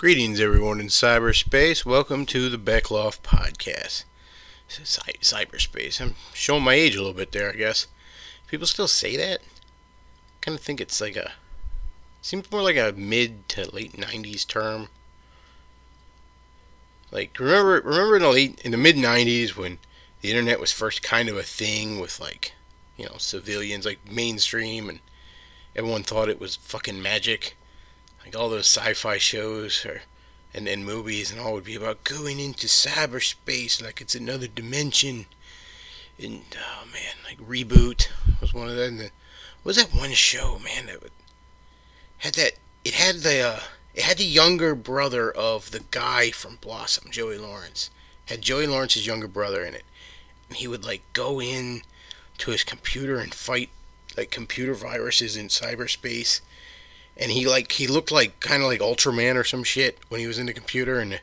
Greetings, everyone in cyberspace. Welcome to the Bechtloff Podcast. Cyberspace. I'm showing my age a little bit there, I guess. People still say that? I kind of think it's seems more like a mid to late 90s term. Like, remember in the mid 90s when the internet was first kind of a thing with civilians, like mainstream, and everyone thought it was fucking magic. Like all those sci-fi shows and movies and all would be about going into cyberspace like it's another dimension. And oh man, like Reboot was one of them. What was that one show, man, had that? It had the younger brother of the guy from Blossom, Joey Lawrence. It had Joey Lawrence's younger brother in it, and he would go in to his computer and fight computer viruses in cyberspace. And he looked kind of like Ultraman or some shit when he was in the computer, and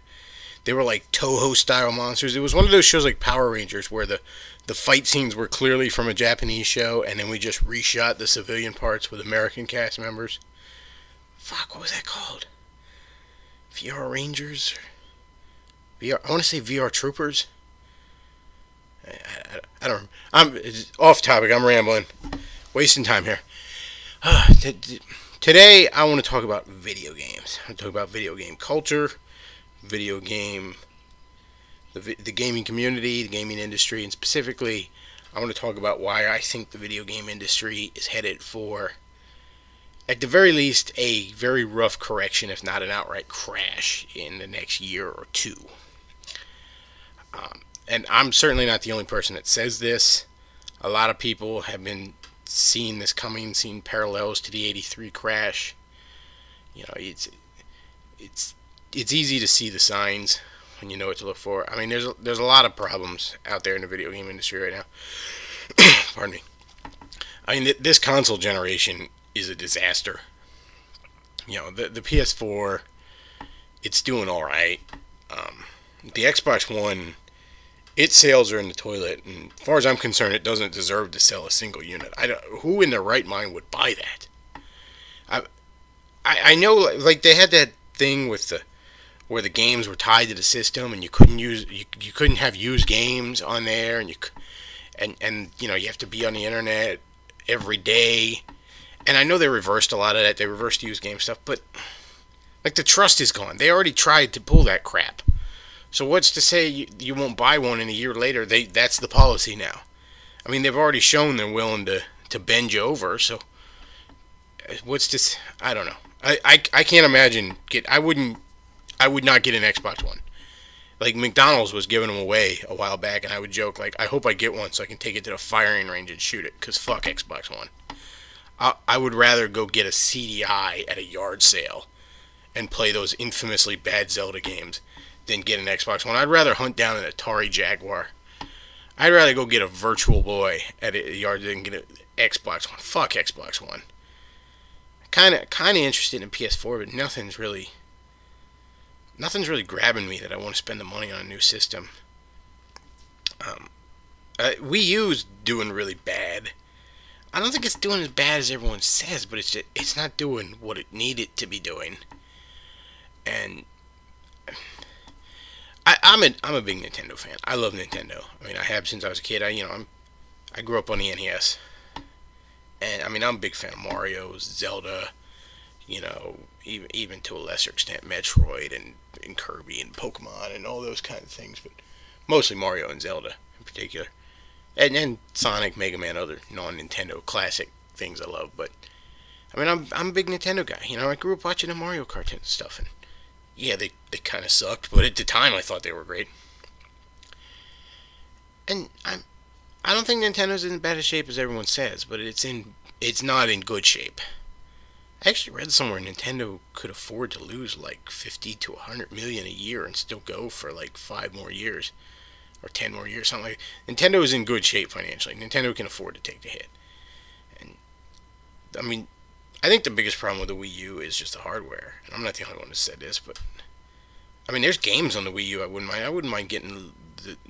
they were like Toho style monsters. It was one of those shows like Power Rangers where the fight scenes were clearly from a Japanese show, and then we just reshot the civilian parts with American cast members. Fuck, what was that called? VR Rangers? I want to say VR Troopers. I don't. I'm off topic. I'm rambling, wasting time here. Today, I want to talk about video games. I want to talk about video game culture, the gaming community, the gaming industry, and specifically, I want to talk about why I think the video game industry is headed for, at the very least, a very rough correction, if not an outright crash, in the next year or two. And I'm certainly not the only person that says this. A lot of people have been seeing this coming, seeing parallels to the '83 crash. You know, it's easy to see the signs when you know what to look for. I mean, there's a lot of problems out there in the video game industry right now. Pardon me. I mean, this console generation is a disaster. You know, the PS4, it's doing all right. The Xbox One, its sales are in the toilet, and as far as I'm concerned, it doesn't deserve to sell a single unit. Who in their right mind would buy that? I know, they had that thing with where the games were tied to the system, and you couldn't have used games on there, and you have to be on the internet every day. And I know they reversed a lot of that. They reversed used game stuff, but the trust is gone. They already tried to pull that crap. So what's to say you won't buy one and a year later that's the policy now? I mean, they've already shown they're willing to bend you over, so what's this? I don't know. I can't imagine I would not get an Xbox One. Like McDonald's was giving them away a while back, and I would joke I hope I get one so I can take it to the firing range and shoot it, cause fuck Xbox One. I would rather go get a CDI at a yard sale and play those infamously bad Zelda games than get an Xbox One. I'd rather hunt down an Atari Jaguar. I'd rather go get a Virtual Boy at a yard than get an Xbox One. Fuck Xbox One. Kind of interested in PS4, but nothing's really grabbing me that I want to spend the money on a new system. Wii U's doing really bad. I don't think it's doing as bad as everyone says, but it's not doing what it needed to be doing. And I'm a big Nintendo fan. I love Nintendo. I mean, I have since I was a kid. I grew up on the NES, and I mean, I'm a big fan of Mario, Zelda, even to a lesser extent Metroid and Kirby and Pokemon and all those kind of things, but mostly Mario and Zelda in particular, and Sonic, Mega Man, other non-Nintendo classic things I love. But I mean, I'm a big Nintendo guy. I grew up watching the Mario cartoons and stuff, and yeah, they kind of sucked, but at the time I thought they were great. And I don't think Nintendo's in as bad a shape as everyone says, but it's not in good shape. I actually read somewhere Nintendo could afford to lose 50 to 100 million a year and still go for 5 more years or 10 more years, something like that. Nintendo is in good shape financially. Nintendo can afford to take the hit. And I mean, I think the biggest problem with the Wii U is just the hardware. And I'm not the only one that said this, but I mean, there's games on the Wii U I wouldn't mind. I wouldn't mind getting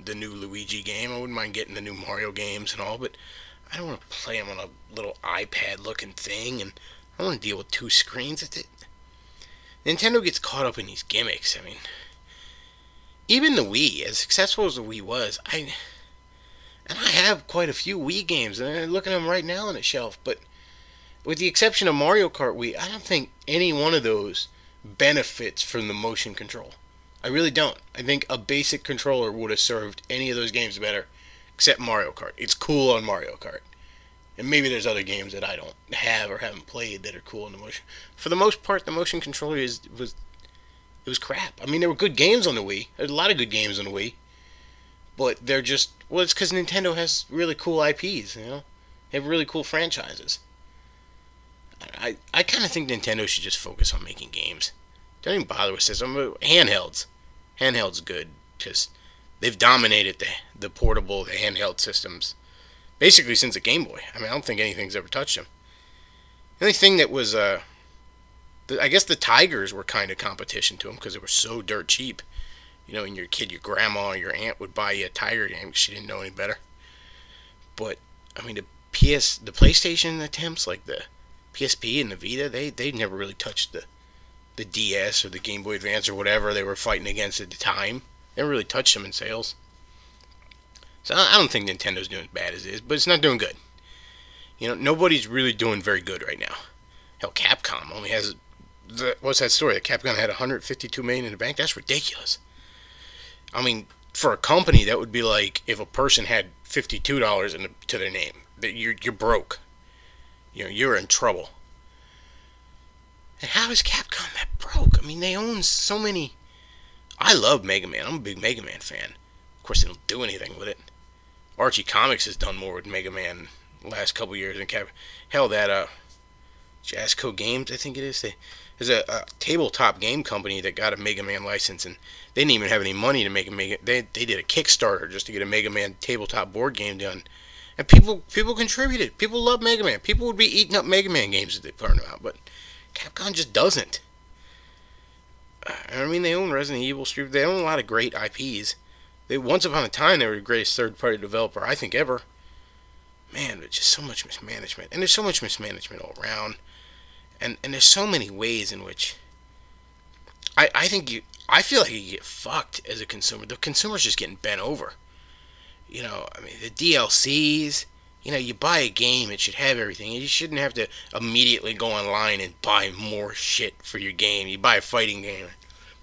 the new Luigi game. I wouldn't mind getting the new Mario games and all, but I don't want to play them on a little iPad-looking thing, and I don't want to deal with 2 screens. Nintendo gets caught up in these gimmicks. I mean, even the Wii, as successful as the Wii was, I have quite a few Wii games, and I'm looking at them right now on the shelf, but with the exception of Mario Kart Wii, I don't think any one of those benefits from the motion control. I really don't. I think a basic controller would have served any of those games better, except Mario Kart. It's cool on Mario Kart. And maybe there's other games that I don't have or haven't played that are cool in the motion. For the most part, the motion controller was crap. I mean, there were good games on the Wii. There's a lot of good games on the Wii. But they're just, well, it's because Nintendo has really cool IPs, you know? They have really cool franchises. I kind of think Nintendo should just focus on making games. Don't even bother with systems. Handhelds. Handhelds good, because they've dominated the portable, the handheld systems, basically since the Game Boy. I mean, I don't think anything's ever touched them. The only thing that was, I guess the Tigers were kind of competition to them, because they were so dirt cheap. You know, when you're a kid, your grandma or your aunt would buy you a Tiger game because she didn't know any better. But, I mean, the PlayStation attempts, like the PSP and the Vita, they never really touched the DS or the Game Boy Advance or whatever they were fighting against at the time. They never really touched them in sales. So I don't think Nintendo's doing as bad as it is, but it's not doing good. You know, nobody's really doing very good right now. Hell, Capcom only has, what's that story? That Capcom had $152 million in the bank? That's ridiculous. I mean, for a company, that would be like if a person had $52 to their name. You're broke. You know, you're in trouble. And how is Capcom that broke? I mean, they own so many. I love Mega Man. I'm a big Mega Man fan. Of course, they don't do anything with it. Archie Comics has done more with Mega Man the last couple years than Capcom. Hell, that Jasco Games, I think it is. There's a tabletop game company that got a Mega Man license, and they didn't even have any money to make a Mega. They did a Kickstarter just to get a Mega Man tabletop board game done. And people contributed. People love Mega Man. People would be eating up Mega Man games if they learned about, but Capcom just doesn't. I mean, they own Resident Evil, Street. They own a lot of great IPs. Once upon a time, they were the greatest third-party developer I think ever. Man, but just so much mismanagement, and there's so much mismanagement all around, and there's so many ways in which I feel like you get fucked as a consumer. The consumer's just getting bent over. You know, I mean, the DLCs, you know, you buy a game, it should have everything. You shouldn't have to immediately go online and buy more shit for your game. You buy a fighting game,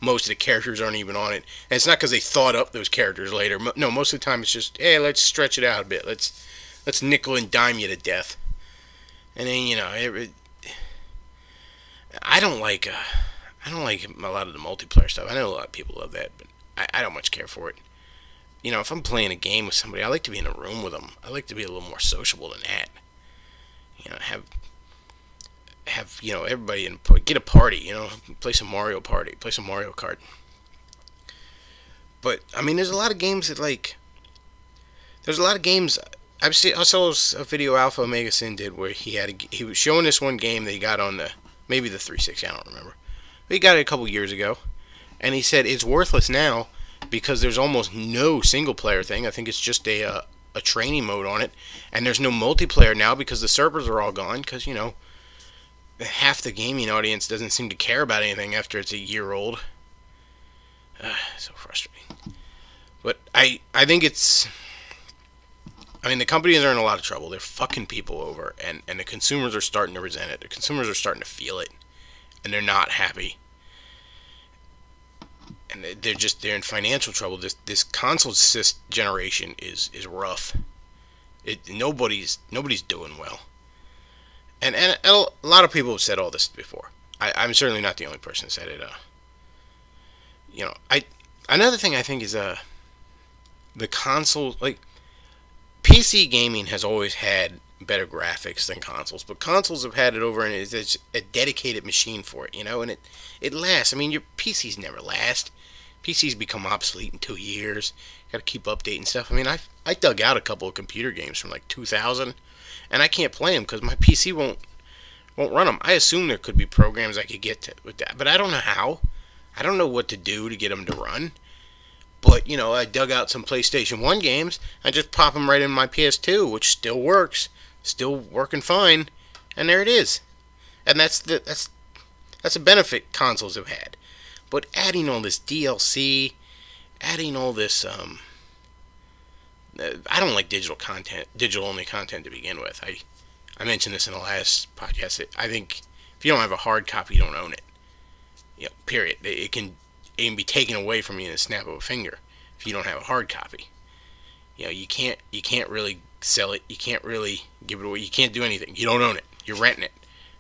most of the characters aren't even on it. And it's not because they thought up those characters later. No, most of the time it's just, hey, let's stretch it out a bit. Let's nickel and dime you to death. And then, you know, I don't like a lot of the multiplayer stuff. I know a lot of people love that, but I don't much care for it. You know, if I'm playing a game with somebody, I like to be in a room with them. I like to be a little more sociable than that. You know, have you know, everybody get a party. You know, play some Mario Party, play some Mario Kart. But I mean, there's a lot of games that there's a lot of games. I saw a video Alpha Omega Sin did where he was showing this one game that he got on maybe the 360. I don't remember. But he got it a couple years ago, and he said it's worthless now, because there's almost no single player thing. I think it's just a training mode on it, and there's no multiplayer now because the servers are all gone, because, you know, half the gaming audience doesn't seem to care about anything after it's a year old. So frustrating. But I think the companies are in a lot of trouble. They're fucking people over, and the consumers are starting to resent it. The consumers are starting to feel it, and they're not happy. And they're in financial trouble. This console generation is rough. Nobody's doing well. And a lot of people have said all this before. I'm certainly not the only person who said it. You know, another thing I think is the console, like, PC gaming has always had better graphics than consoles, but consoles have had it over, and it's a dedicated machine for it, you know, and it lasts. I mean, your PCs never last. PCs become obsolete in 2 years. Got to keep updating stuff. I mean, I dug out a couple of computer games from like 2000, and I can't play them because my PC won't run them. I assume there could be programs I could get to with that, but I don't know how. I don't know what to do to get them to run. But, you know, I dug out some PlayStation 1 games. I just pop them right in my PS2, which still works. Still working fine. And there it is. And that's That's a benefit consoles have had. But adding all this DLC, adding all this, I don't like digital only content to begin with. I mentioned this in the last podcast. I think if you don't have a hard copy, you don't own it. Period. It can be taken away from you in a snap of a finger if you don't have a hard copy. You can't really sell it. You can't really give it away. You can't do anything. You don't own it. You're renting it.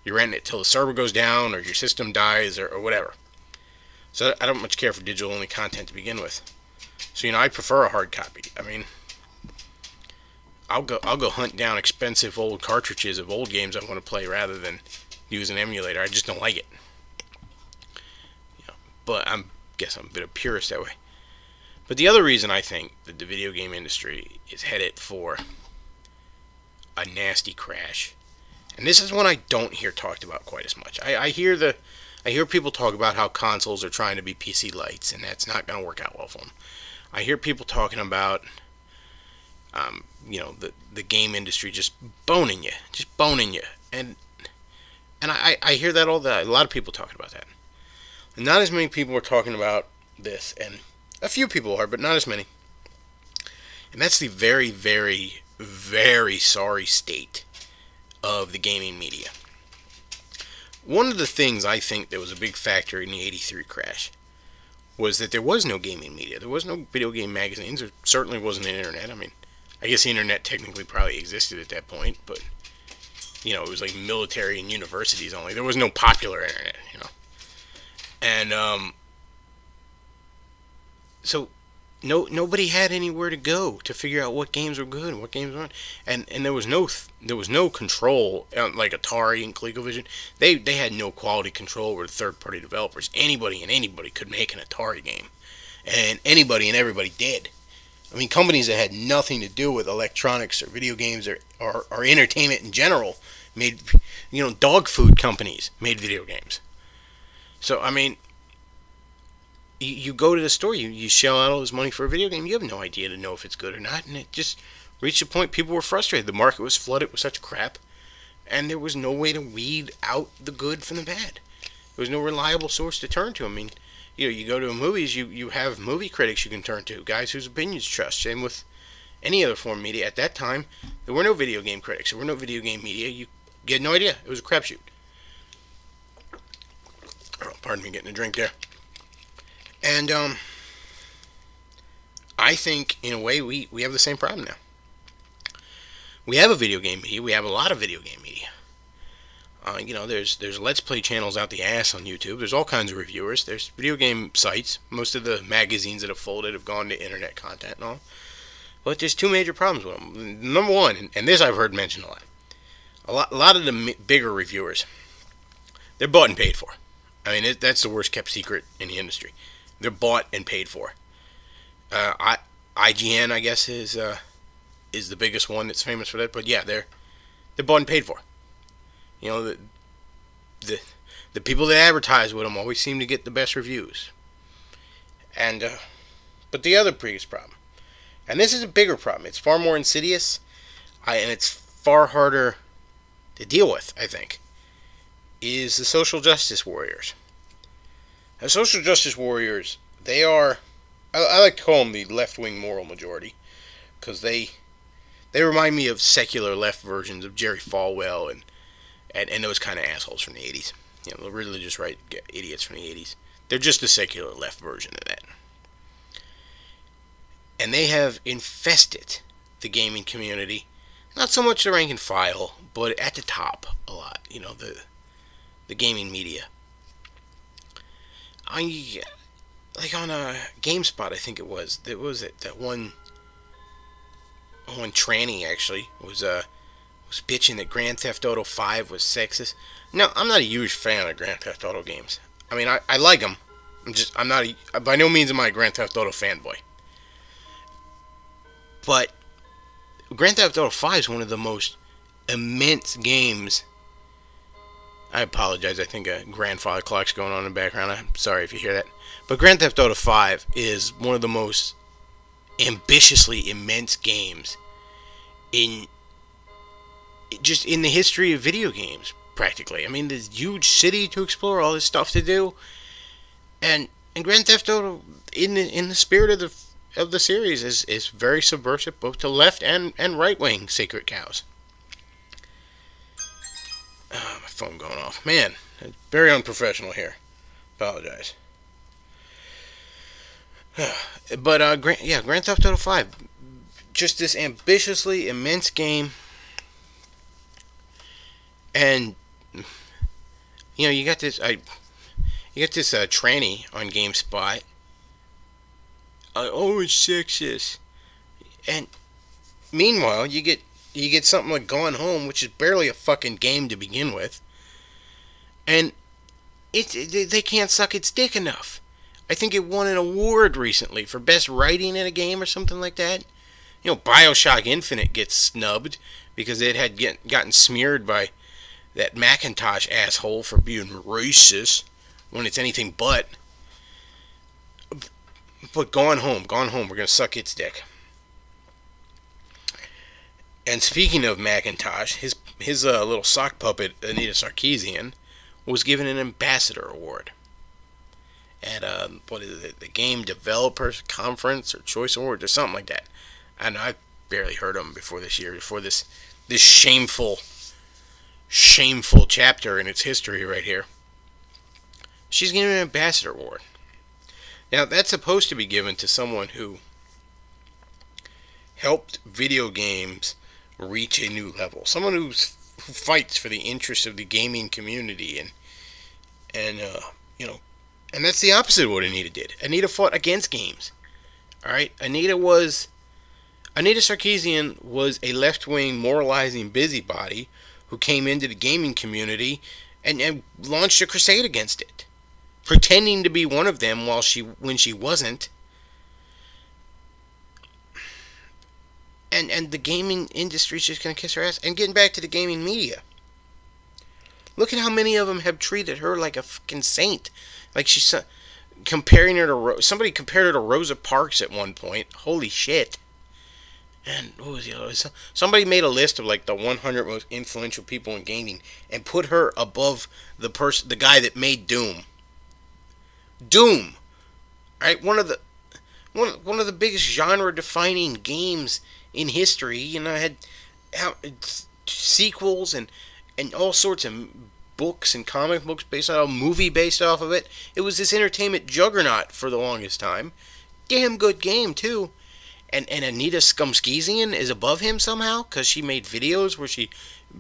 You're renting it till the server goes down or your system dies or whatever. So I don't much care for digital only content to begin with. So I prefer a hard copy. I mean, I'll go hunt down expensive old cartridges of old games I want to play rather than use an emulator. I just don't like it. But I guess I'm a bit of a purist that way. But the other reason I think that the video game industry is headed for a nasty crash, and this is one I don't hear talked about quite as much. I hear people talk about how consoles are trying to be PC lights, and that's not going to work out well for them. I hear people talking about, the game industry just boning you, and I hear that all the time. A lot of people talking about that. Not as many people are talking about this, and a few people are, but not as many. And that's the very, very, very sorry state of the gaming media. One of the things I think that was a big factor in the '83 crash was that there was no gaming media. There was no video game magazines. There certainly wasn't an internet. I mean, I guess the internet technically probably existed at that point, but, it was like military and universities only. There was no popular internet, And, so nobody had anywhere to go to figure out what games were good and what games weren't. And there was no control, like Atari and ColecoVision. They had no quality control over the third-party developers. Anybody could make an Atari game. And anybody and everybody did. I mean, companies that had nothing to do with electronics or video games or entertainment in general made, dog food companies made video games. So, I mean, you go to the store, you shell out all this money for a video game, you have no idea to know if it's good or not, and it just reached a point people were frustrated. The market was flooded with such crap, and there was no way to weed out the good from the bad. There was no reliable source to turn to. I mean, you go to movies, you have movie critics you can turn to, guys whose opinions you trust. Same with any other form of media. At that time, there were no video game critics. There were no video game media. You had no idea. It was a crapshoot. Oh, pardon me getting a drink there. And I think, in a way, we have the same problem now. We have a video game media. We have a lot of video game media. There's Let's Play channels out the ass on YouTube. There's all kinds of reviewers. There's video game sites. Most of the magazines that have folded have gone to internet content and all. But there's two major problems with them. Number one, and this I've heard mentioned a lot. A lot of the bigger reviewers, they're bought and paid for. I mean, that's the worst kept secret in the industry. They're bought and paid for. IGN, I guess, is the biggest one that's famous for that. But yeah, they're bought and paid for. The people that advertise with them always seem to get the best reviews. And but the other biggest problem, and this is a bigger problem, it's far more insidious, and it's far harder to deal with, I think, is the social justice warriors. Now, social justice warriors, they are, I like to call them the left-wing moral majority, because they remind me of secular left versions of Jerry Falwell and those kind of assholes from the 80s. The religious right idiots from the 80s. They're just a secular left version of that. And they have infested the gaming community. Not so much the rank and file, but at the top a lot. The gaming media. Like on a GameSpot, I think it was. There was that one tranny actually was bitching that Grand Theft Auto 5 was sexist. No, I'm not a huge fan of Grand Theft Auto games. I mean, I like them. I'm not by no means am I a Grand Theft Auto fanboy. But Grand Theft Auto 5 is one of the most immense games. I apologize. I think a grandfather clock's going on in the background. I'm sorry if you hear that. But Grand Theft Auto 5 is one of the most ambitiously immense games in the history of video games. practically. I mean, there's huge city to explore, all this stuff to do, and Grand Theft Auto, in the spirit of the series, is very subversive, both to left and right wing sacred cows. Oh, my phone going off, man. Very unprofessional here. Apologize. But Grand Theft Auto 5, just this ambitiously immense game, and you got this tranny on GameSpot. Oh, it's sexist, and meanwhile you get something like Gone Home, which is barely a fucking game to begin with, and they can't suck its dick enough. I think it won an award recently for best writing in a game or something like that. BioShock Infinite gets snubbed because it had gotten smeared by that Macintosh asshole for being racist when it's anything but. But Gone Home, we're gonna suck its dick. And speaking of Macintosh, his little sock puppet Anita Sarkeesian was given an ambassador award at the Game Developers Conference or Choice Awards or something like that. And I barely heard of him before this year, before this shameful chapter in its history right here. She's given an ambassador award. Now that's supposed to be given to someone who helped video games reach a new level, someone who fights for the interests of the gaming community, and that's the opposite of what Anita did. Anita fought against games. All right, Anita Sarkeesian was a left-wing moralizing busybody who came into the gaming community and launched a crusade against it, pretending to be one of them when she wasn't. And the gaming industry's just going to kiss her ass. And getting back to the gaming media, look at how many of them have treated her like a fucking saint. Like she's comparing her to somebody compared her to Rosa Parks at one point. Holy shit. And what was the other? Somebody made a list of like the 100 most influential people in gaming and put her above the guy that made Doom. Doom, right? One of the biggest genre-defining games in history. Had sequels and all sorts of books and comic books based on a movie based off of it. It was this entertainment juggernaut for the longest time. Damn good game too. And Anita Skumskeesian is above him somehow because she made videos where she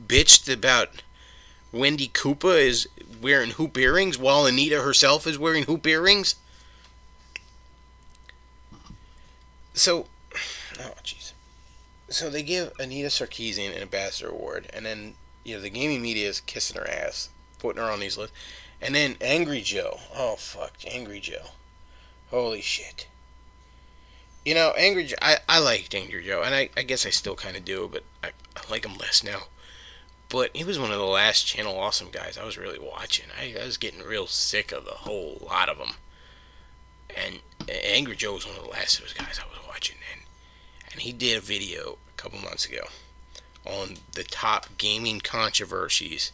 bitched about Wendy Koopa is wearing hoop earrings while Anita herself is wearing hoop earrings. So, oh jeez. So they give Anita Sarkeesian an ambassador award, and then the gaming media is kissing her ass, putting her on these lists, and then Angry Joe. Oh fuck, Angry Joe. Holy shit. Angry Joe. I liked Angry Joe, and I guess I still kind of do, but I like him less now. But he was one of the last Channel Awesome guys I was really watching. I was getting real sick of the whole lot of them. And Angry Joe was one of the last of those guys I was watching. And he did a video a couple months ago on the top gaming controversies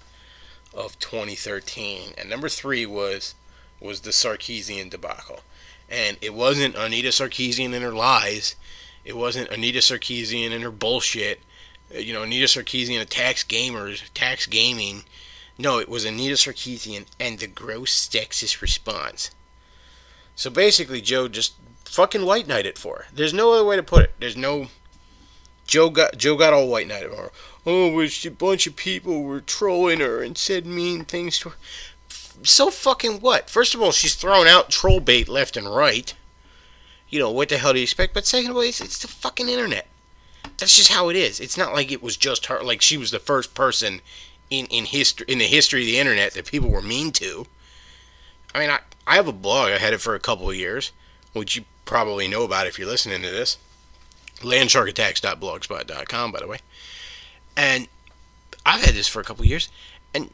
of 2013. And number 3 was the Sarkeesian debacle. And it wasn't Anita Sarkeesian and her lies. It wasn't Anita Sarkeesian and her bullshit. Anita Sarkeesian attacks gamers, attacks gaming. No, it was Anita Sarkeesian and the gross sexist response. So basically, Joe just fucking white knighted it for her. There's no other way to put it. There's no... Joe got all white knighted for her. Oh, a bunch of people were trolling her and said mean things to her. So fucking what? First of all, she's throwing out troll bait left and right. What the hell do you expect? But second of all, it's the fucking internet. That's just how it is. It's not like it was just her. Like she was the first person in the history of the internet that people were mean to. I mean, I have a blog. I had it for a couple of years, which you probably know about if you're listening to this. Landsharkattacks.blogspot.com, by the way. And I've had this for a couple of years. And,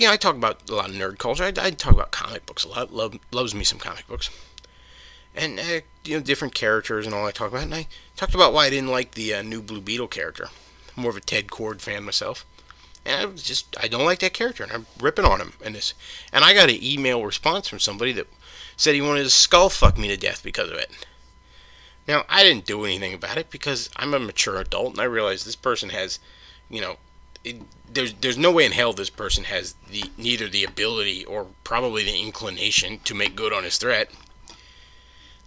I talk about a lot of nerd culture. I talk about comic books a lot. Loves me some comic books. And, different characters and all I talk about. And I talked about why I didn't like the new Blue Beetle character. I'm more of a Ted Kord fan myself. And I don't like that character, and I'm ripping on him in this. And I got an email response from somebody that said he wanted to skull fuck me to death because of it. Now, I didn't do anything about it because I'm a mature adult, and I realize this person has, you know, there's no way in hell this person has neither the ability or probably the inclination to make good on his threat.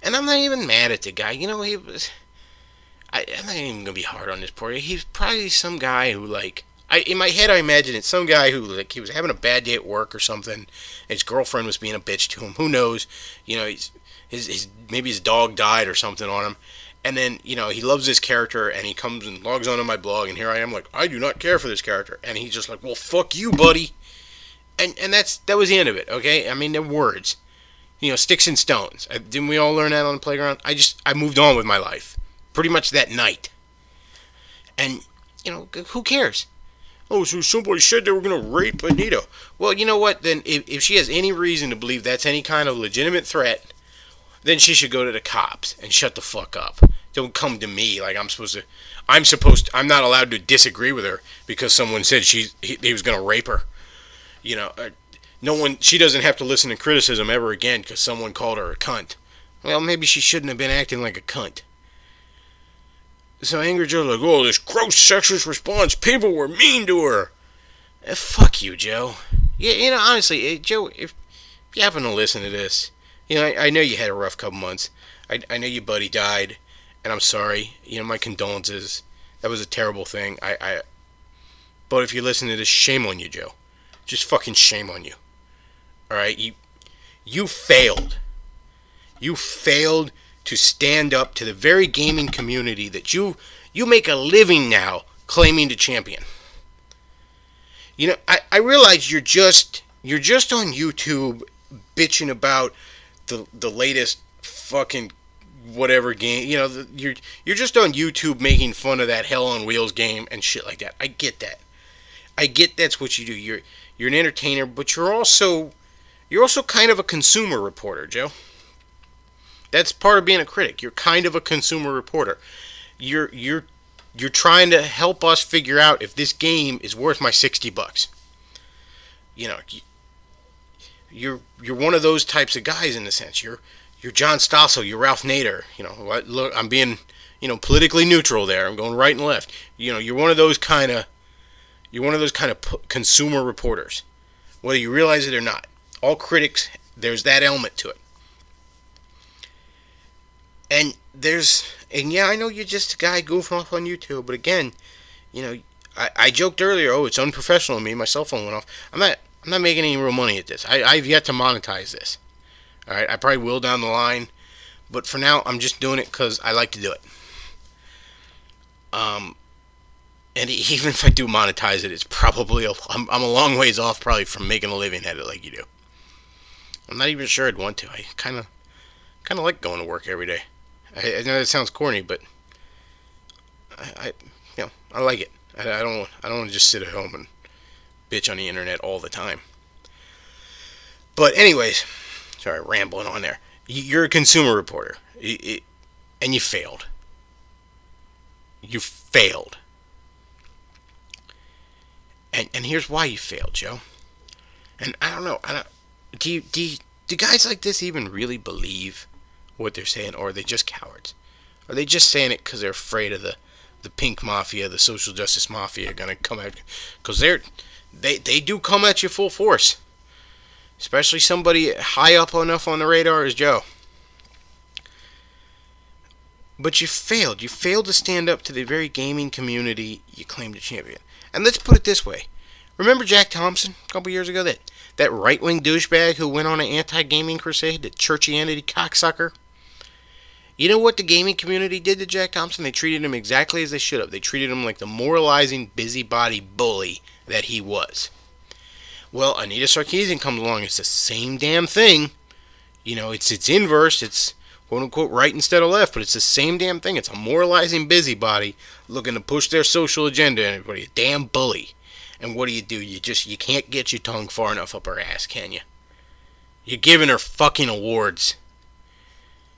And I'm not even mad at the guy. You know, I'm not even gonna be hard on this poor guy. He's probably some guy who, like, in my head I imagine it's some guy who, like, he was having a bad day at work or something, and his girlfriend was being a bitch to him. Who knows? You know, maybe his dog died or something on him. And then, you know, he loves this character, and he comes and logs onto my blog, and here I am, like, I do not care for this character. And he's just like, well, fuck you, buddy. And that was the end of it, okay? I mean, they're words. You know, sticks and stones. Didn't we all learn that on the playground? I moved on with my life. Pretty much that night. And, you know, who cares? Oh, so somebody said they were going to rape Anita. Well, you know what? Then if she has any reason to believe that's any kind of legitimate threat, then she should go to the cops and shut the fuck up. Don't come to me like I'm not allowed to disagree with her because someone said he was going to rape her. You know, she doesn't have to listen to criticism ever again because someone called her a cunt. Well, maybe she shouldn't have been acting like a cunt. So Angry Joe's like, oh, this gross sexist response. People were mean to her. Fuck you, Joe. Yeah, you know, honestly, Joe, if you happen to listen to this, you know, I know you had a rough couple months. I know your buddy died, and I'm sorry. You know, my condolences. That was a terrible thing. But if you listen to this, shame on you, Joe. Just fucking shame on you. All right, you failed. You failed to stand up to the very gaming community that you make a living now claiming to champion. You know, I realize you're just on YouTube bitching about the latest fucking whatever game. You know, you're just on YouTube making fun of that Hell on Wheels game and shit like that. I get that. I get that's what you do. You're an entertainer, but you're also kind of a consumer reporter, Joe. That's part of being a critic. You're kind of a consumer reporter. You're trying to help us figure out if this game is worth my $60. You know, you're one of those types of guys in a sense. You're John Stossel. You're Ralph Nader. You know, look, I'm being, you know, politically neutral there. I'm going right and left. You know, you're one of those kind of consumer reporters, whether you realize it or not. All critics, there's that element to it. And yeah, I know you're just a guy goofing off on YouTube, but again, you know, I joked earlier, oh, it's unprofessional of me, my cell phone went off. I'm not making any real money at this. I've yet to monetize this. All right, I probably will down the line, but for now, I'm just doing it because I like to do it. And even if I do monetize it, it's probably I'm a long ways off probably from making a living at it like you do. I'm not even sure I'd want to. I kind of like going to work every day. I know that sounds corny, but I like it. I don't want to just sit at home and bitch on the internet all the time. But anyways, sorry, rambling on there. You're a consumer reporter, and you failed. You failed. And here's why you failed, Joe. And I don't know. Do guys like this even really believe what they're saying, or are they just cowards? Are they just saying it because they're afraid of the pink mafia, the social justice mafia are gonna come at? Because they do come at you full force, especially somebody high up enough on the radar as Joe. But you failed. You failed to stand up to the very gaming community you claim to champion. And let's put it this way. Remember Jack Thompson a couple years ago? That right-wing douchebag who went on an anti-gaming crusade? The churchianity cocksucker? You know what the gaming community did to Jack Thompson? They treated him exactly as they should have. They treated him like the moralizing, busybody bully that he was. Well, Anita Sarkeesian comes along. It's the same damn thing. You know, it's inverse. It's quote-unquote right instead of left, but it's the same damn thing. It's a moralizing busybody looking to push their social agenda and everybody. A damn bully. And what do? You can't get your tongue far enough up her ass, can you? You're giving her fucking awards.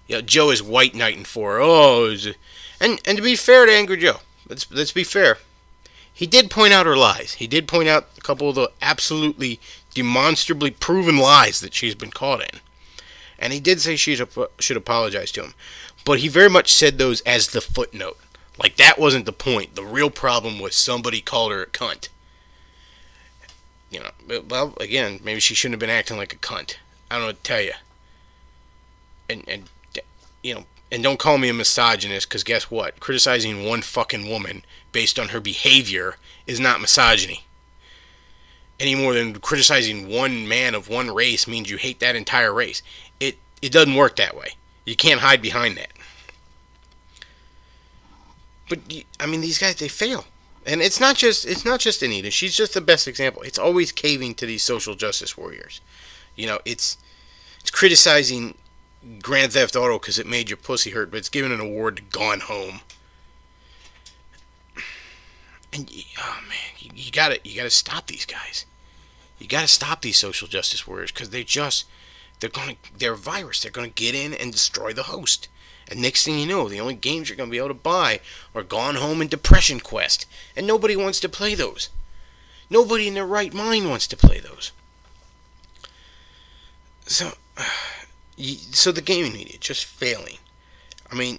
You know, Joe is white knighting for her. And to be fair to Angry Joe, let's be fair. he did point out her lies. He did point out a couple of the absolutely demonstrably proven lies that she's been caught in. And he did say she should apologize to him. But he very much said those as the footnote. Like, that wasn't the point. The real problem was somebody called her a cunt. You know, well, again, maybe she shouldn't have been acting like a cunt. I don't know what to tell you. And you know, and don't call me a misogynist, because guess what? Criticizing one fucking woman based on her behavior is not misogyny. Any more than criticizing one man of one race means you hate that entire race. It doesn't work that way. You can't hide behind that. But I mean, these guys, they fail. And it's not just Anita. She's just the best example. It's always caving to these social justice warriors. You know, it's criticizing Grand Theft Auto because it made your pussy hurt, but it's giving an award to Gone Home. And oh man, you gotta stop these guys. You gotta stop these social justice warriors, because they're a virus. They're gonna get in and destroy the host. And next thing you know, the only games you're gonna be able to buy are Gone Home and Depression Quest, and nobody wants to play those. Nobody in their right mind wants to play those. So the gaming media just failing. I mean,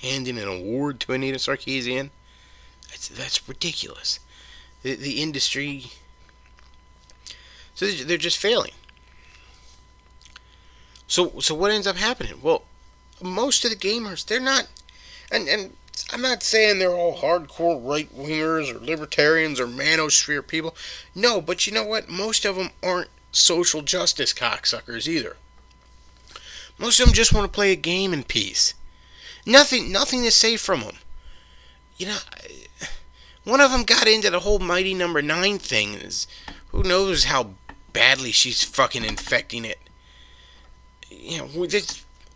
handing an award to Anita Sarkeesian, that's ridiculous. The industry, so they're just failing. So what ends up happening? Well, most of the gamers, they're not, and I'm not saying they're all hardcore right-wingers or libertarians or manosphere people. No, but you know what? Most of them aren't social justice cocksuckers either. Most of them just want to play a game in peace. Nothing is safe from them. You know, one of them got into the whole Mighty Number 9 thing. Who knows how badly she's fucking infecting it. You know,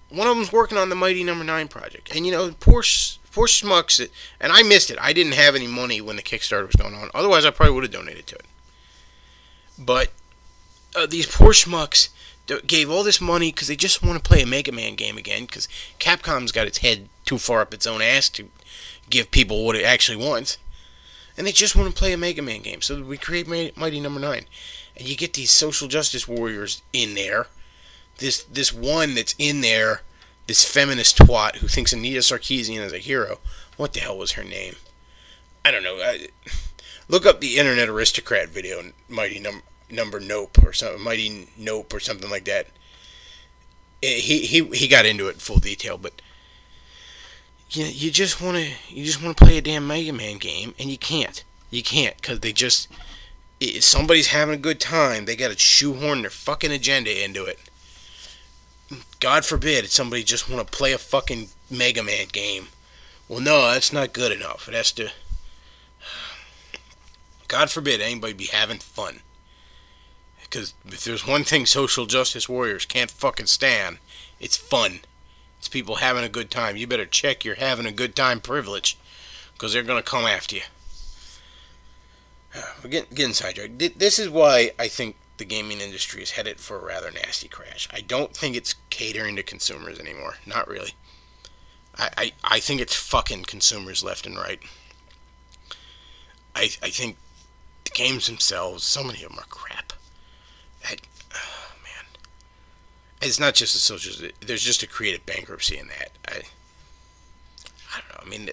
one of them's working on the Mighty Number 9 project. And, you know, poor schmucks, and I missed it. I didn't have any money when the Kickstarter was going on. Otherwise, I probably would have donated to it. But these poor schmucks gave all this money because they just want to play a Mega Man game again, because Capcom's got its head too far up its own ass to give people what it actually wants. And they just want to play a Mega Man game. So we create Mighty Number 9. And you get these social justice warriors in there. This one that's in there, this feminist twat who thinks Anita Sarkeesian is a hero. What the hell was her name? I don't know. Look up the Internet Aristocrat video, Mighty Number Nope or something, Mighty Nope or something like that. He got into it in full detail, but you just want to play a damn Mega Man game, and you can't because they just, if somebody's having a good time, they got to shoehorn their fucking agenda into it. God forbid somebody just want to play a fucking Mega Man game. Well, no, that's not good enough. It has to. God forbid anybody be having fun. Because if there's one thing social justice warriors can't fucking stand, it's fun. It's people having a good time. You better check your having a good time privilege, because they're going to come after you. We're getting sidetracked. This is why I think the gaming industry is headed for a rather nasty crash. I don't think it's catering to consumers anymore. Not really. I think it's fucking consumers left and right. I think the games themselves, so many of them are crap. Oh man. It's not just a social, there's just a creative bankruptcy in that. I don't know. I mean,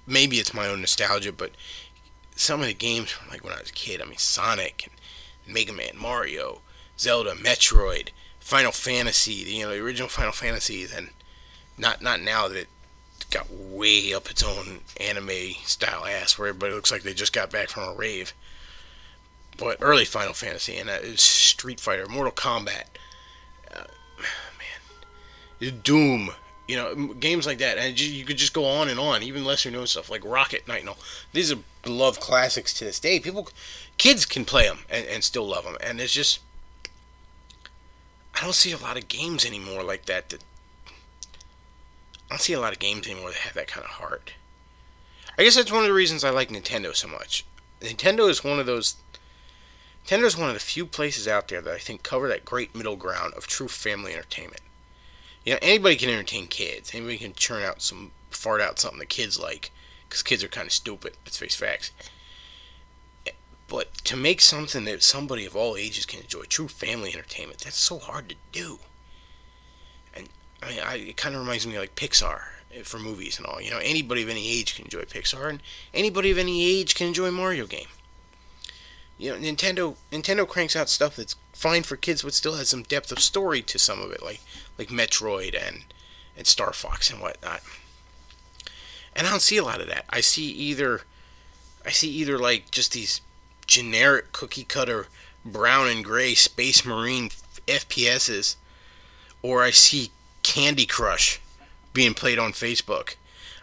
maybe it's my own nostalgia, but some of the games from like when I was a kid, I mean, Sonic and Mega Man, Mario, Zelda, Metroid, Final Fantasy, the original Final Fantasies, and not now that it got way up its own anime style ass where everybody looks like they just got back from a rave. But early Final Fantasy and Street Fighter, Mortal Kombat, man, Doom, games like that, and you could just go on and on. Even lesser known stuff like Rocket Knight and all. These are beloved classics to this day. Kids can play them and still love them, and it's just, I don't see a lot of games anymore like that. I don't see a lot of games anymore that have that kind of heart. I guess that's one of the reasons I like Nintendo so much. Nintendo is one of the few places out there that I think cover that great middle ground of true family entertainment. Anybody can entertain kids. Anybody can fart out something the kids like. because kids are kind of stupid. Let's face facts. But to make something that somebody of all ages can enjoy, true family entertainment, that's so hard to do. And I mean, it kind of reminds me of like Pixar for movies and all. You know, anybody of any age can enjoy Pixar, and anybody of any age can enjoy Mario game. You know, Nintendo cranks out stuff that's fine for kids, but still has some depth of story to some of it, like Metroid and Star Fox and whatnot. And I don't see a lot of that. I see either like just these generic cookie cutter brown and gray Space Marine FPSs, or I see Candy Crush being played on Facebook.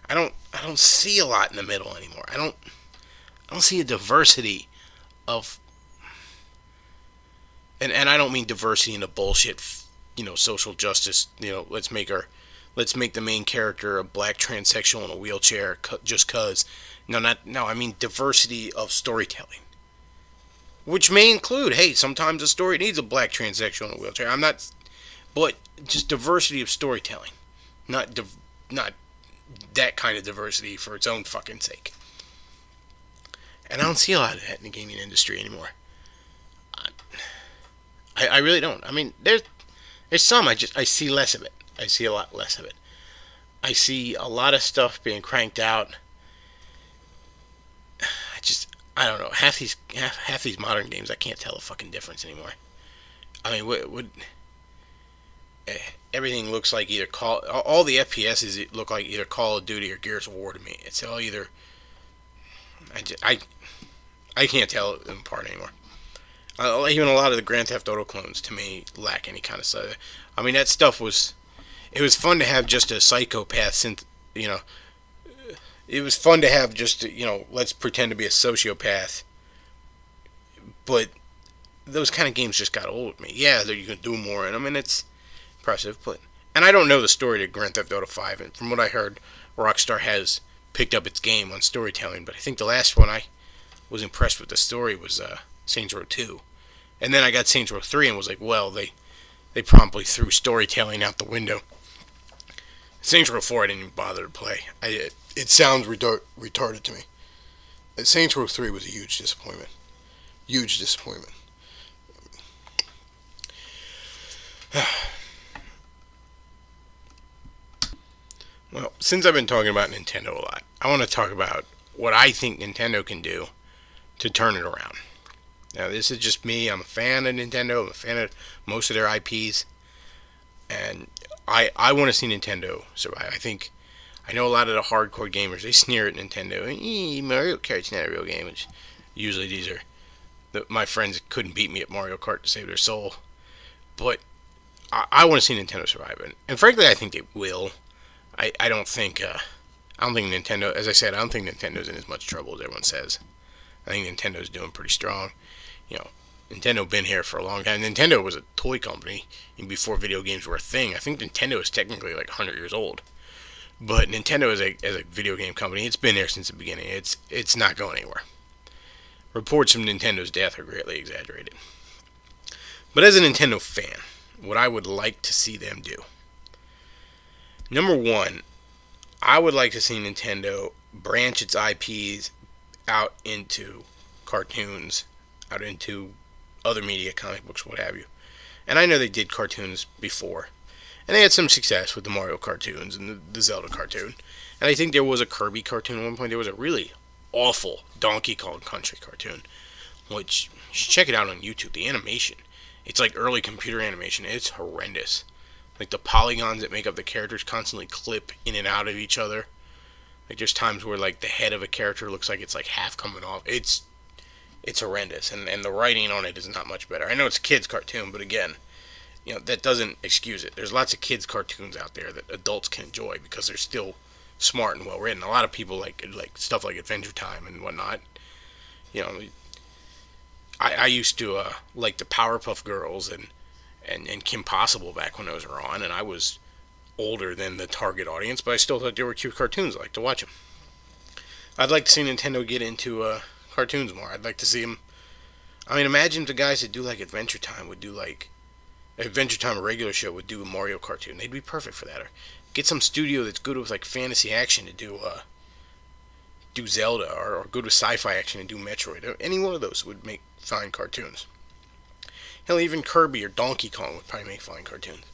I don't see a lot in the middle anymore. I don't see a diversity of, and I don't mean diversity in a bullshit, social justice. Let's make the main character a black transsexual in a wheelchair just cause. No, I mean diversity of storytelling, which may include, hey, sometimes a story needs a black transsexual in a wheelchair. But just diversity of storytelling, not that kind of diversity for its own fucking sake. And I don't see a lot of that in the gaming industry anymore. I really don't. I mean, there's some. I see less of it. I see a lot less of it. I see a lot of stuff being cranked out. I don't know. Half these modern games, I can't tell the fucking difference anymore. I mean, everything looks like either all the FPSs look like either Call of Duty or Gears of War to me. It's all either. I can't tell them apart anymore. Even a lot of the Grand Theft Auto clones to me lack any kind of stuff. I mean, that stuff was. It was fun to have just a psychopath. It was fun to have just let's pretend to be a sociopath. But those kind of games just got old with me. Yeah, you can do more in them, and it's impressive. And I don't know the story to Grand Theft Auto 5, and from what I heard, Rockstar has picked up its game on storytelling. But I think the last one I was impressed with the story was Saints Row 2. And then I got Saints Row 3 and was like, well, they promptly threw storytelling out the window. Saints Row 4 I didn't even bother to play. It sounds retarded to me. Saints Row 3 was a huge disappointment. Huge disappointment. Well, since I've been talking about Nintendo a lot, I want to talk about what I think Nintendo can do to turn it around. Now, this is just me. I'm a fan of Nintendo. I'm a fan of most of their IPs. And I want to see Nintendo survive. I know a lot of the hardcore gamers, they sneer at Nintendo. Mario Kart's not a real game. Which usually these are my friends couldn't beat me at Mario Kart to save their soul. But I want to see Nintendo survive. And frankly, I think they will. I don't think Nintendo, as I said, I don't think Nintendo's in as much trouble as everyone says. I think Nintendo's doing pretty strong. Nintendo been here for a long time. Nintendo was a toy company before video games were a thing. I think Nintendo is technically like 100 years old. But Nintendo as a video game company, it's been there since the beginning. It's not going anywhere. Reports of Nintendo's death are greatly exaggerated. But as a Nintendo fan, what I would like to see them do. Number one, I would like to see Nintendo branch its IPs out into cartoons, out into other media, comic books, what have you. And I know they did cartoons before. And they had some success with the Mario cartoons and the Zelda cartoon. And I think there was a Kirby cartoon at one point. There was a really awful Donkey Kong Country cartoon, which you should check it out on YouTube. The animation, it's like early computer animation. It's horrendous. Like the polygons that make up the characters constantly clip in and out of each other. Like there's times where like the head of a character looks like it's like half coming off. It's horrendous, and the writing on it is not much better. I know it's a kid's cartoon, but again, that doesn't excuse it. There's lots of kids cartoons out there that adults can enjoy because they're still smart and well written. A lot of people like stuff like Adventure Time and whatnot. I used to like the Powerpuff Girls and Kim Possible back when those were on, and I was older than the target audience, but I still thought they were cute cartoons. I like to watch them. I'd like to see Nintendo get into cartoons more. I'd like to see them. I mean, imagine if the guys that do like Adventure Time would do like Adventure Time, a regular show, would do a Mario cartoon. They'd be perfect for that. Or get some studio that's good with like fantasy action to do Zelda, or go to Sci-Fi Action and do Metroid. Any one of those would make fine cartoons. Hell, even Kirby or Donkey Kong would probably make fine cartoons.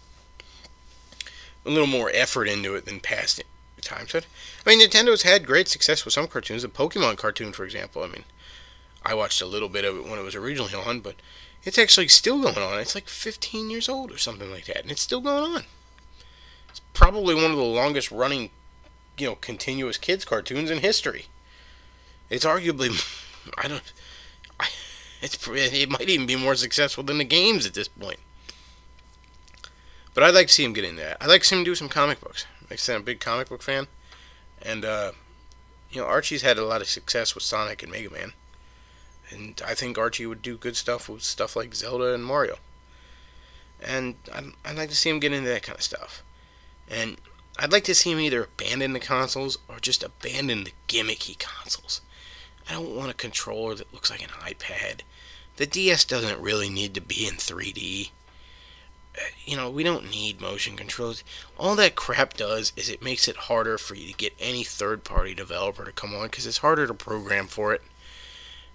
A little more effort into it than past times. But, I mean, Nintendo's had great success with some cartoons. The Pokemon cartoon, for example, I mean, I watched a little bit of it when it was originally on, but it's actually still going on. It's like 15 years old or something like that, and it's still going on. It's probably one of the longest running, continuous kids cartoons in history. It's arguably, it might even be more successful than the games at this point. But I'd like to see him get into that. I'd like to see him do some comic books. Like I said, I'm a big comic book fan. And, Archie's had a lot of success with Sonic and Mega Man. And I think Archie would do good stuff with stuff like Zelda and Mario. And I'd like to see him get into that kind of stuff. And I'd like to see him either abandon the consoles or just abandon the gimmicky consoles. I don't want a controller that looks like an iPad. The DS doesn't really need to be in 3D. We don't need motion controls. All that crap does is it makes it harder for you to get any third-party developer to come on, because it's harder to program for it.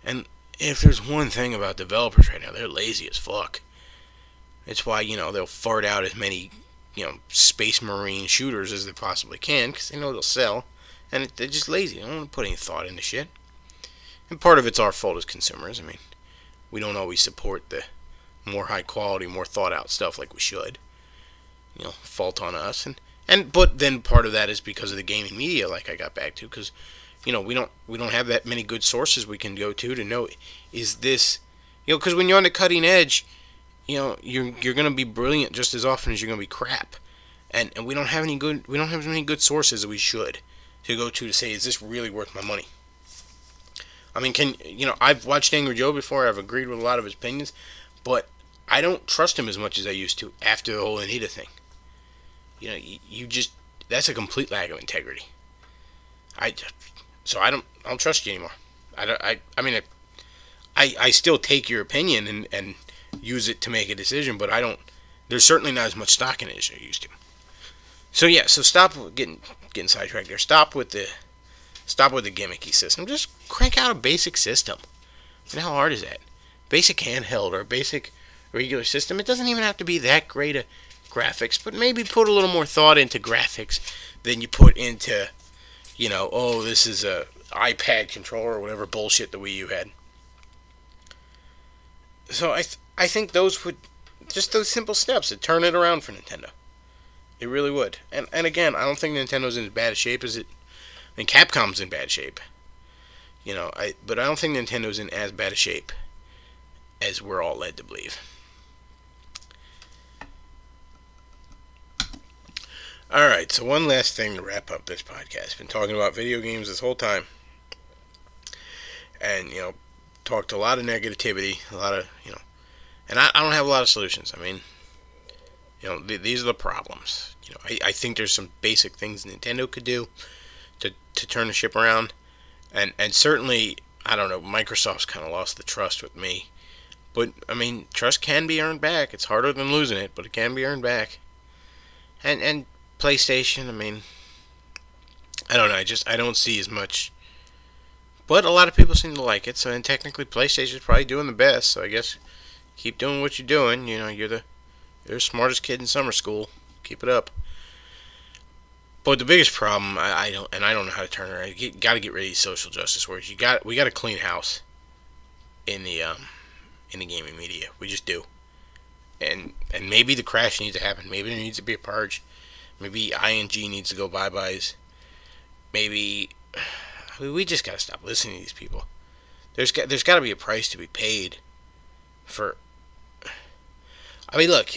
And if there's one thing about developers right now, they're lazy as fuck. It's why, they'll fart out as many, Space Marine shooters as they possibly can, because they know they'll sell. And they're just lazy. They don't want to put any thought into shit. And part of it's our fault as consumers. I mean, we don't always support the more high quality, more thought out stuff like we should. Fault on us. But then part of that is because of the gaming media, like I got back to, because we don't have that many good sources we can go to know, is this, because when you're on the cutting edge, you're going to be brilliant just as often as you're going to be crap. And we don't have as many good sources as we should to go to say, is this really worth my money? I mean, I've watched Angry Joe before. I've agreed with a lot of his opinions, but I don't trust him as much as I used to after the whole Anita thing. That's a complete lack of integrity. I don't trust you anymore. I still take your opinion and use it to make a decision, but there's certainly not as much stock in it as I used to. So stop getting sidetracked there. Stop with the gimmicky system. Just crank out a basic system. And how hard is that? Basic handheld or basic regular system. It doesn't even have to be that great a graphics, but maybe put a little more thought into graphics than you put into, this is a iPad controller or whatever bullshit the Wii U had. So I think those simple steps would turn it around for Nintendo. It really would. And again, I don't think Nintendo's in as bad a shape as it. I mean, Capcom's in bad shape. But I don't think Nintendo's in as bad a shape as we're all led to believe. Alright, so one last thing to wrap up this podcast. Been talking about video games this whole time. And, talked a lot of negativity, a lot of, and I don't have a lot of solutions. I mean, these are the problems. I think there's some basic things Nintendo could do to turn the ship around. And certainly, I don't know, Microsoft's kind of lost the trust with me. But, I mean, trust can be earned back. It's harder than losing it, but it can be earned back. And PlayStation, I mean, I don't know, I don't see as much. But a lot of people seem to like it, so then technically PlayStation's probably doing the best, so I guess keep doing what you're doing. You're the smartest kid in summer school. Keep it up. But the biggest problem, I don't know how to turn it around. You got to get rid of these social justice warriors. We got to clean house in the gaming media. We just do. And maybe the crash needs to happen. Maybe there needs to be a purge. Maybe ING needs to go bye-byes. Maybe we just got to stop listening to these people. There's got to be a price to be paid for. I mean, look,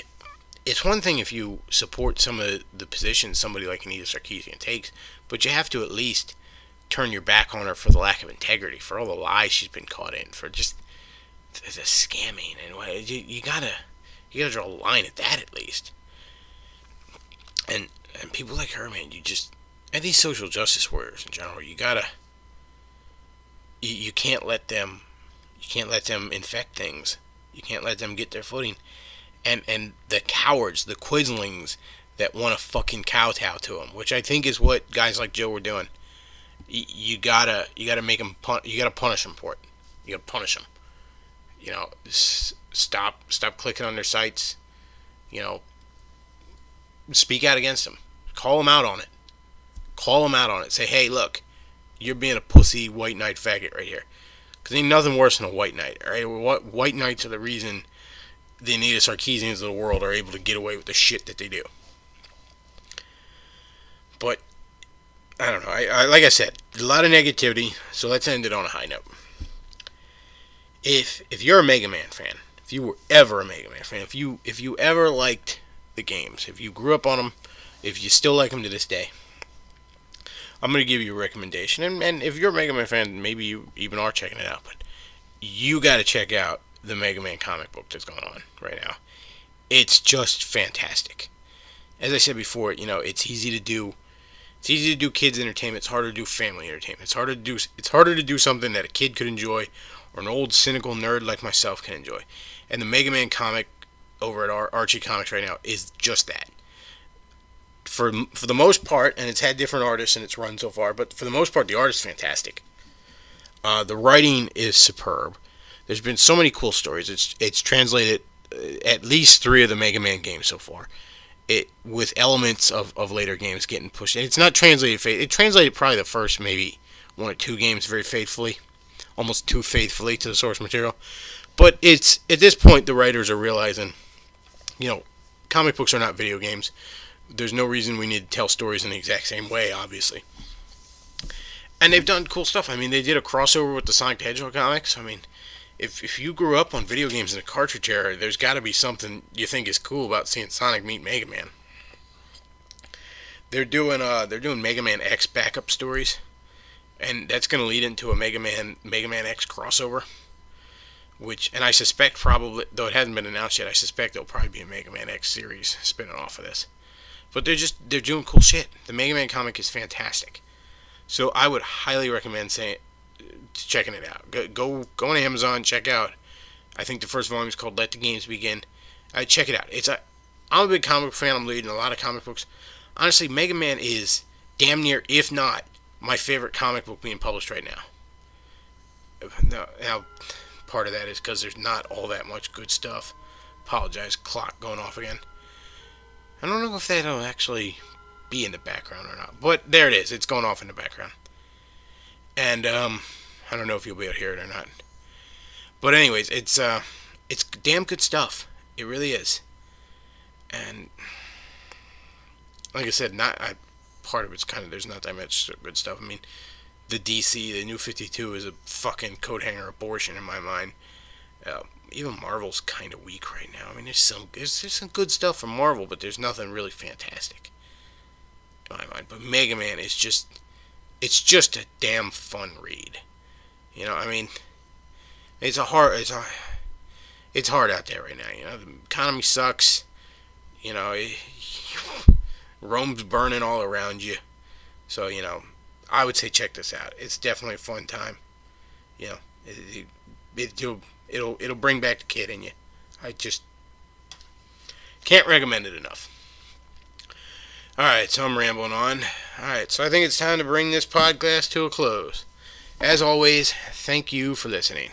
it's one thing if you support some of the positions somebody like Anita Sarkeesian takes, but you have to at least turn your back on her for the lack of integrity, for all the lies she's been caught in, for just the scamming and what you gotta draw a line at that at least. And people like her, man, and these social justice warriors in general, you can't let them infect things. You can't let them get their footing. And the cowards, the quislings that want to fucking kowtow to them, which I think is what guys like Joe were doing. You gotta make them you gotta punish them for it. You gotta punish them. Stop clicking on their sites. You know, speak out against them. Call them out on it. Call them out on it. Say, hey, look, you're being a pussy white knight faggot right here. Because ain't nothing worse than a white knight. All right, white knights are the reason the Anita Sarkeesians of the world are able to get away with the shit that they do. But I don't know. I like I said, a lot of negativity. So let's end it on a high note. If you're a Mega Man fan, if you were ever a Mega Man fan, if you ever liked the games, if you grew up on them, if you still like them to this day, I'm going to give you a recommendation. And if you're a Mega Man fan, maybe you even are checking it out. But you got to check out the Mega Man comic book that's going on right now. It's just fantastic. As I said before, it's easy to do. It's easy to do kids entertainment. It's harder to do family entertainment. It's harder to do something that a kid could enjoy, or an old cynical nerd like myself can enjoy. And the Mega Man comic over at Archie Comics right now is just that. For the most part, and it's had different artists and it's run so far, but for the most part, the art is fantastic. The writing is superb. There's been so many cool stories. It's translated at least 3 of the Mega Man games so far. It with elements of later games getting pushed. And it's not translated. It translated probably the first maybe 1 or 2 games very faithfully, almost too faithfully to the source material. But it's at this point the writers are realizing, comic books are not video games. There's no reason we need to tell stories in the exact same way, obviously. And they've done cool stuff. I mean, they did a crossover with the Sonic the Hedgehog comics. I mean, if you grew up on video games in the cartridge era, there's got to be something you think is cool about seeing Sonic meet Mega Man. They're doing Mega Man X backup stories, and that's going to lead into a Mega Man X crossover. And I suspect probably, though it hasn't been announced yet, I suspect there'll probably be a Mega Man X series spinning off of this. But they're doing cool shit. The Mega Man comic is fantastic. So I would highly recommend checking it out. Go on Amazon, check out. I think the first volume is called Let the Games Begin. Check it out. I'm a big comic book fan. I'm reading a lot of comic books. Honestly, Mega Man is damn near, if not, my favorite comic book being published right now. Now part of that is because there's not all that much good stuff. Apologize, clock going off again. I don't know if that'll actually be in the background or not, but there it is. It's going off in the background. And I don't know if you'll be able to hear it or not. But anyways, it's damn good stuff. It really is. And like I said, part of it's kind of, there's not that much good stuff. I mean, the New 52 is a fucking coat hanger abortion in my mind. Even Marvel's kind of weak right now. I mean, there's some good stuff from Marvel, but there's nothing really fantastic in my mind. But Mega Man is it's just a damn fun read. I mean, it's hard out there right now. The economy sucks. Rome's burning all around you. So, I would say check this out. It's definitely a fun time. It'll bring back the kid in you. I just can't recommend it enough. Alright, so I'm rambling on. Alright, so I think it's time to bring this podcast to a close. As always, thank you for listening.